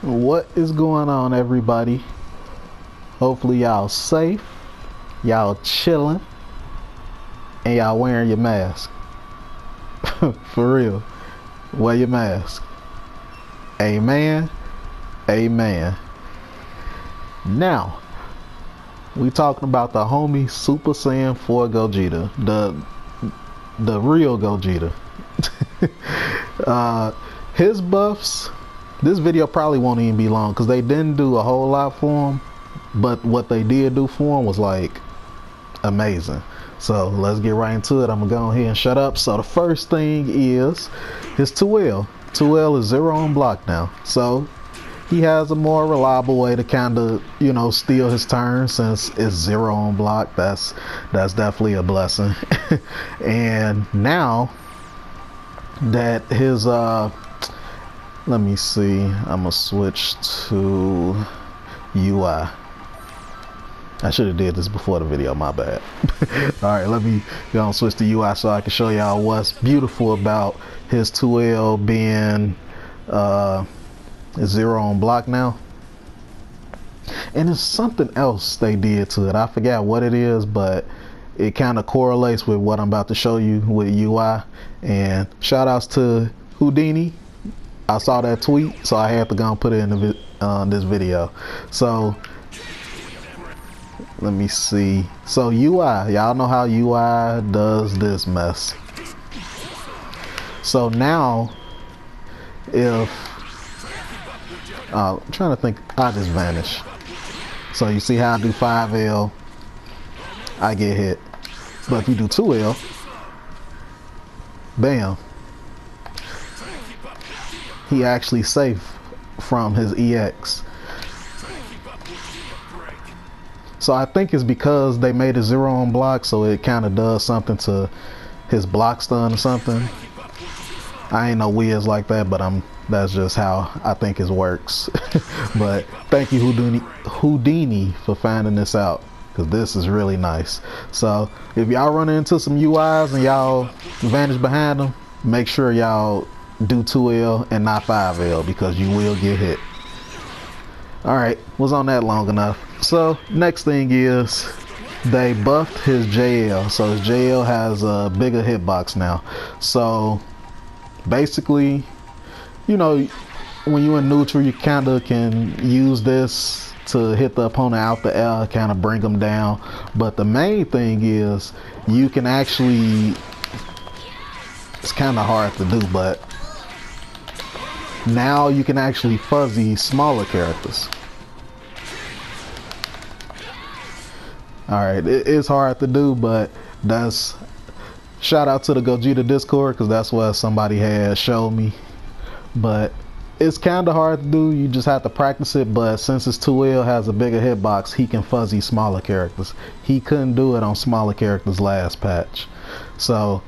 What is going on, everybody? Hopefully y'all safe, y'all chilling, and y'all wearing your mask. For real, wear your mask. Amen. Amen. Now we talking about the homie Super Saiyan 4 Gogeta, the real Gogeta. His buffs, this video probably won't even be long because they didn't do a whole lot for him, but what they did do for him was like amazing. So let's get right into it. I'm gonna go ahead and shut up. So the first thing is his 2L. 2L is 0 on block now, so he has a more reliable way to kind of, you know, steal his turn since it's 0 on block. That's definitely a blessing. And now that his let me see, I'm gonna switch to UI. I should have did this before the video, my bad. All right, let me go and switch to UI so I can show y'all what's beautiful about his 2L being 0 on block now. And it's something else they did to it. I forgot what it is, but it kind of correlates with what I'm about to show you with UI. And shout outs to Houdini. I saw that tweet, so I had to go and put it in this video. So let me see. So UI, y'all know how UI does this mess. So now, if I'm trying to think, I just vanish. So you see how I do 5L, I get hit. But if you do 2L, bam, he actually safe from his EX. So I think it's because they made it 0 on block, so it kind of does something to his block stun or something. I ain't no whiz like that, but that's just how I think it works. But thank you, Houdini, for finding this out, because this is really nice. So if y'all run into some UIs and y'all vanish behind them, make sure y'all do 2L and not 5L, because you will get hit. Alright, was on that long enough. So next thing is they buffed his JL. So his JL has a bigger hitbox now. So basically, you know, when you're in neutral, you kind of can use this to hit the opponent out the air, kind of bring them down. But the main thing is you can actually, it's kind of hard to do, but now you can actually fuzzy smaller characters. Alright, it is hard to do, but that's, shout out to the Gogeta Discord, because that's what somebody had showed me. But it's kind of hard to do, you just have to practice it. But since his 2L has a bigger hitbox, he can fuzzy smaller characters. He couldn't do it on smaller characters last patch. So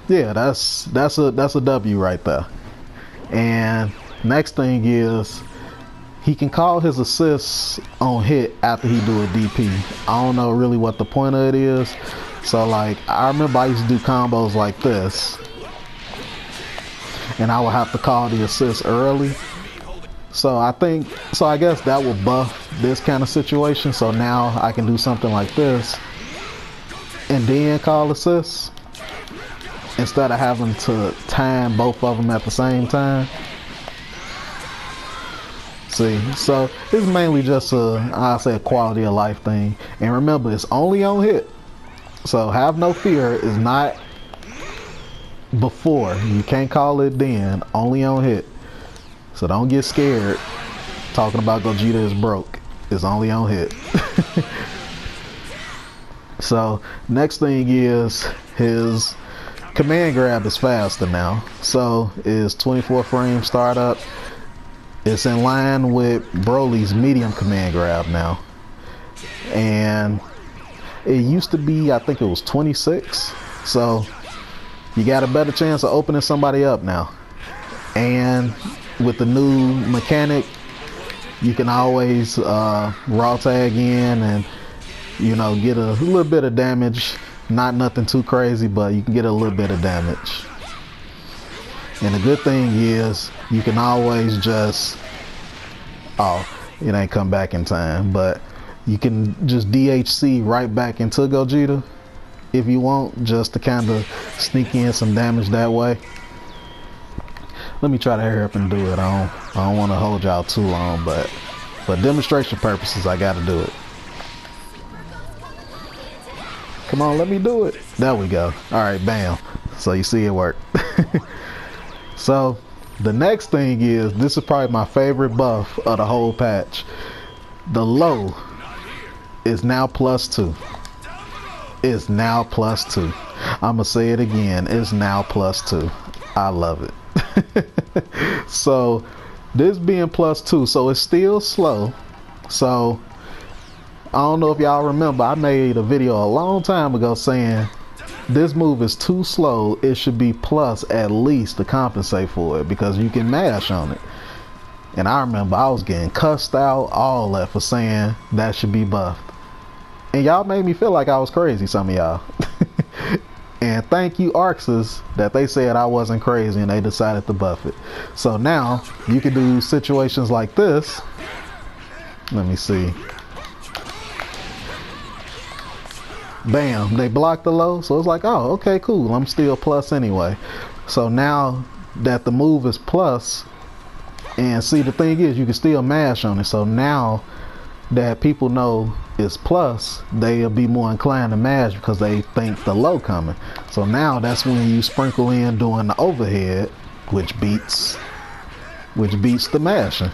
yeah, that's a W right there. And next thing is he can call his assists on hit after he do a DP. I don't know really what the point of it is. So like, I remember I used to do combos like this, and I would have to call the assist early. So I guess that will buff this kind of situation. So now I can do something like this and then call assists, instead of having to time both of them at the same time. See, so it's mainly just I'll say a quality of life thing. And remember, it's only on hit. So have no fear, it's not before. You can't call it then, only on hit. So don't get scared talking about Gogeta is broke. It's only on hit. So next thing is his command grab is faster now. So it's 24 frame startup. It's in line with Broly's medium command grab now. And it used to be, I think it was 26. So you got a better chance of opening somebody up now. And with the new mechanic, you can always raw tag in and, you know, get a little bit of damage. Not nothing too crazy, but you can get a little bit of damage. And the good thing is you can always just Oh, it ain't come back in time, but you can just DHC right back into Gogeta if you want, just to kind of sneak in some damage that way. Let me try to hurry up and do it. I don't want to hold y'all too long, but for demonstration purposes, I got to do it. Come on, let me do it. There we go. All right, bam. So you see it work. So the next thing is, this is probably my favorite buff of the whole patch. The low is now +2. It's now +2. I'ma say it again. It's now +2. I love it. So this being +2, so it's still slow. So I don't know if y'all remember, I made a video a long time ago saying this move is too slow. It should be plus at least to compensate for it, because you can mash on it. And I remember I was getting cussed out, all that, for saying that should be buffed. And y'all made me feel like I was crazy, some of y'all. And thank you, Arxes, that they said I wasn't crazy and they decided to buff it. So now you can do situations like this. Let me see. Bam, they blocked the low, so it's like, oh, okay, cool, I'm still plus anyway. So now that the move is plus, and see, the thing is, you can still mash on it. So now that people know it's plus, they'll be more inclined to mash because they think the low coming. So now that's when you sprinkle in doing the overhead, which beats the mashing.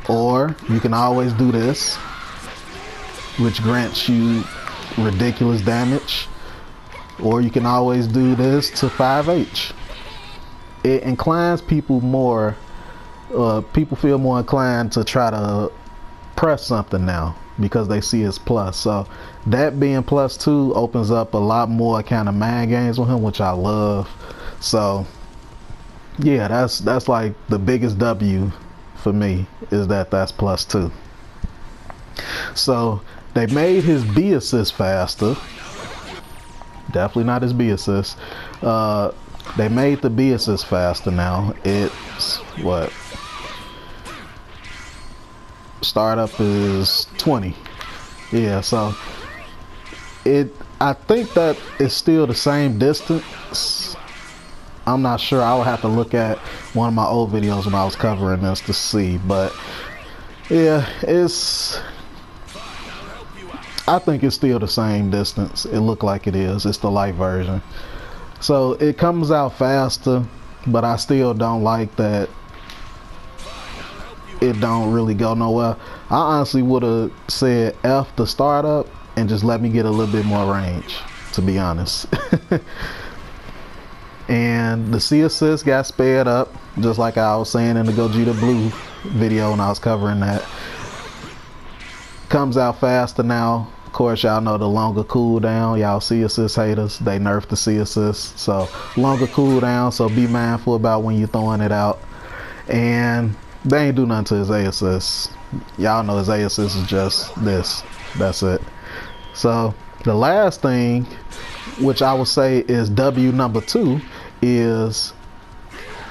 Or you can always do this, which grants you ridiculous damage. Or you can always do this to 5H. It inclines people more, people feel more inclined to try to press something now because they see it's plus. So that being +2 opens up a lot more kind of mind games with him, which I love. So yeah, that's like the biggest W for me, is that that's +2. So they made his B assist faster. Definitely not his B assist. They made the B assist faster now. It's what? Startup is 20. Yeah, so I think that it's still the same distance. I'm not sure. I would have to look at one of my old videos when I was covering this to see, but yeah, I think it's still the same distance. It looked like it is. It's the light version. So it comes out faster, but I still don't like that it don't really go nowhere. I honestly would have said F the startup and just let me get a little bit more range, to be honest. And the C assist got sped up, just like I was saying in the Gogeta Blue video when I was covering that. Comes out faster now. Of course, y'all know the longer cooldown. Y'all C assist haters, they nerfed the C assist. So longer cooldown, so be mindful about when you're throwing it out. And they ain't do nothing to his A assist. Y'all know his A assist is just this. That's it. So the last thing, which I would say is W number 2, is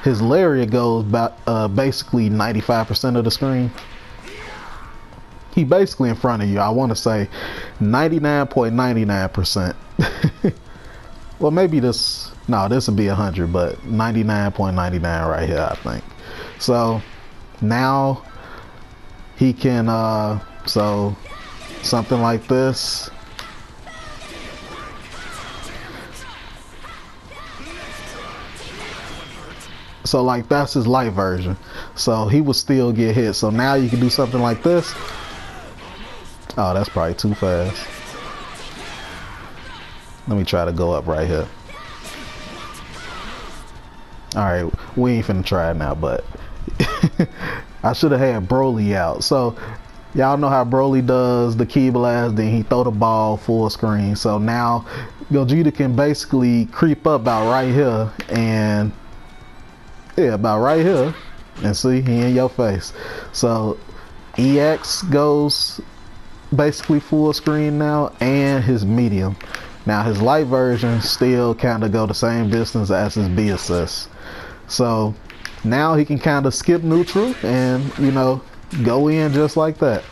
his Lariat goes about basically 95% of the screen. He basically in front of you. I want to say 99.99%. Well, maybe this would be 100, but 99.99 right here, I think. So now he can so something like this. So like that's his light version. So he would still get hit. So now you can do something like this. Oh, that's probably too fast. Let me try to go up right here. Alright, we ain't finna try it now, but I should have had Broly out. So y'all know how Broly does the key blast, then he throw the ball full screen. So now Gogeta can basically creep up about right here, and yeah, about right here, and see, he in your face. So EX goes basically full screen now, and his medium. Now his light version still kind of go the same distance as his B assist. So now he can kind of skip neutral and, you know, go in just like that,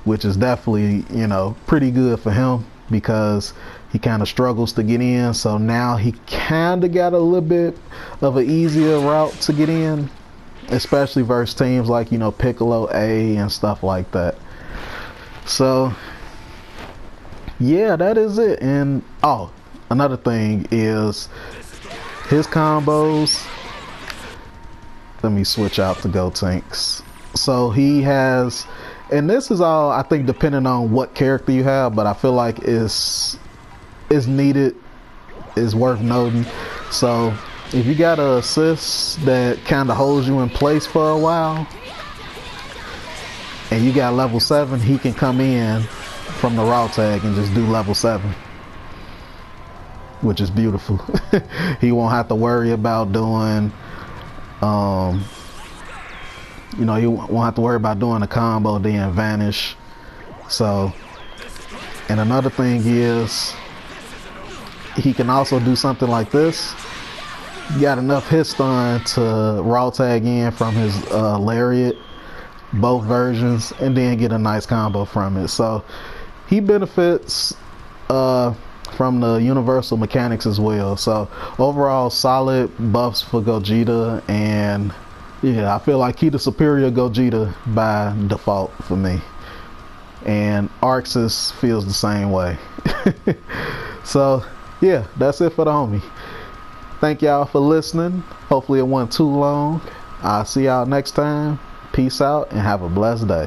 which is definitely, you know, pretty good for him because he kind of struggles to get in. So now he kind of got a little bit of an easier route to get in, especially versus teams like, you know, Piccolo A and stuff like that. So yeah, that is it. And oh, another thing is his combos. Let me switch out to Gotenks. So he has, and this is all I think depending on what character you have, but I feel like it's needed, is worth noting. So if you got an assist that kind of holds you in place for a while and you got level 7, he can come in from the raw tag and just do level 7, which is beautiful. He won't have to worry about doing you know, you won't have to worry about doing a combo then vanish. So, and another thing is he can also do something like this. You got enough hit stun to raw tag in from his Lariat, both versions, and then get a nice combo from it. So he benefits from the universal mechanics as well. So overall, solid buffs for Gogeta, and yeah, I feel like he the superior Gogeta by default for me. And Arxis feels the same way. So yeah, that's it for the homie. Thank y'all for listening. Hopefully it wasn't too long. I'll see y'all next time. Peace out and have a blessed day.